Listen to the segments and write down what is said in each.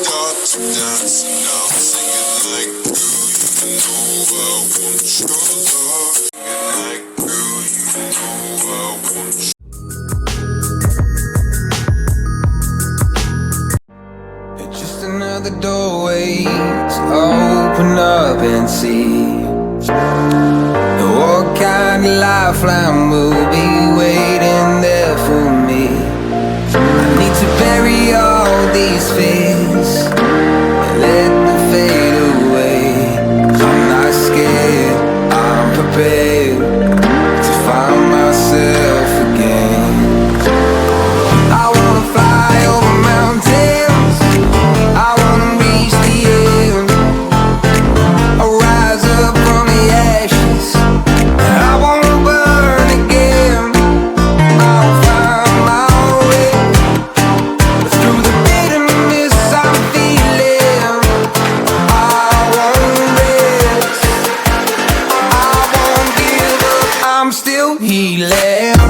start to dance and I'll sing it like girl, you know I want your love. Sing it like girl, you know I want your It's just another doorway to open up and see what kind of lifeline will be waiting there for me. I need to bury all these fears and let them fade away. I'm not scared, I'm prepared to find myself again. I wanna fly over mountains, I wanna reach the end. I'll rise up from the ashes, I wanna burn again. I'll find my way through the bitterness I'm feeling. I won't rest, I won't give up, I'm still healing.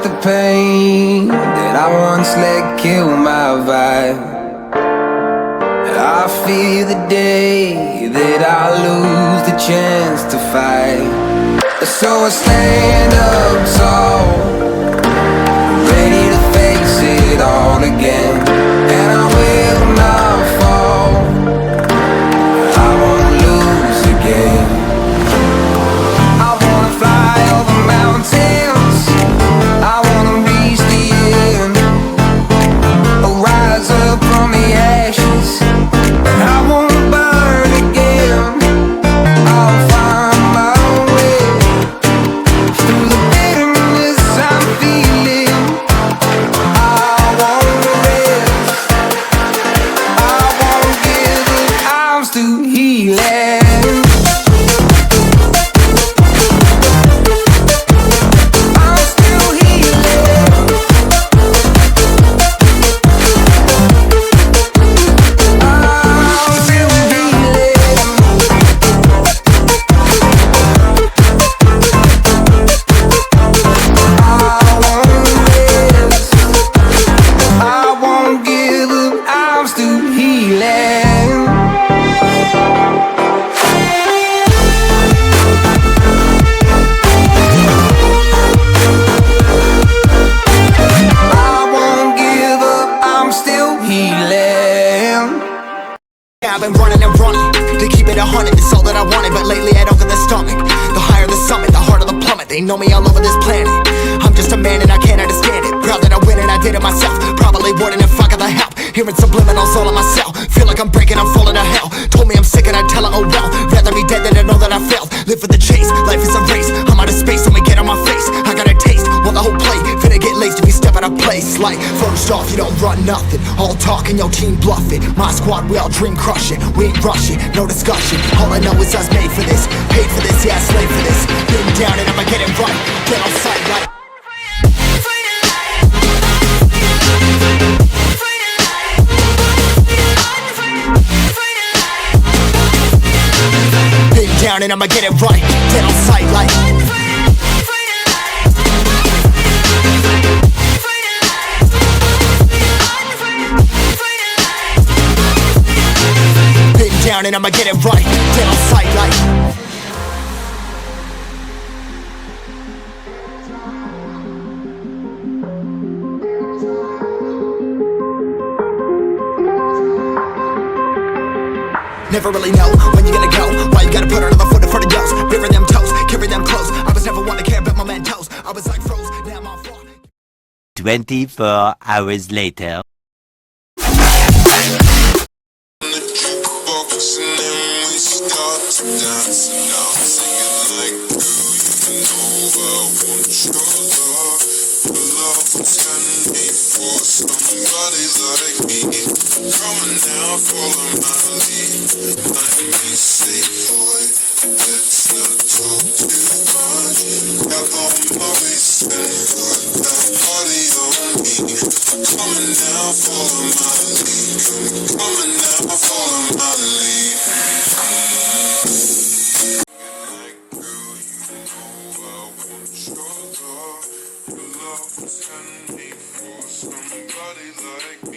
The pain that I once let kill my vibe, I fear the day that I lose the chance to fight. So I stand up tall, ready to face it all again, and I will not fall, I won't lose again. I wanna fly over mountains, I wanna reach the end. I'll rise up from the ashes, and I won't burn again. I'll find my way through the bitterness I'm feeling. I won't rest, I won't give up, I'm still healing. I've been running and running to keep it 100, it's all that I wanted, but lately I don't get the stomach. The higher the summit, the harder the plummet. They know me all over this planet. I'm just a man and I can't understand it. Proud that I win and I did it myself. Probably wouldn't if I got the help. Hearing subliminals all on myself. Feel like I'm breaking, I'm falling to hell. Told me I'm sick and I tell her, oh well. Rather be dead than to know that I failed. Live for the chase, life is a race. I'm out of space, so me get on my face. I got a taste, well the whole plate finna get laced if you step out of place. Like, first off, you don't run nothing. All talk and your team bluffing. My squad, we all dream crushing. We ain't rushing, no discussion. All I know is I was made for this. Paid for this, yeah, slave for this. Been down and I'ma get it right. Get on sight like been down and I'ma get it right. Get on sight like been down and I'ma get it right. Get on sight like never really know when you're gonna go. Why you gotta put another foot in front of yours? Bury them toes, carry them close. I was never one to care about my mentos. I was like froze, now I'm on floor. 24 hours later. start to dance and I'll sing it like girl, you know I want your love. Your love will turn me for somebody like me. Come on now, follow my lead. always spend, put that body on me. Come on now, follow my lead. Come on now, follow my lead. Like girl, you know I want your love. Your love was handmade for somebody like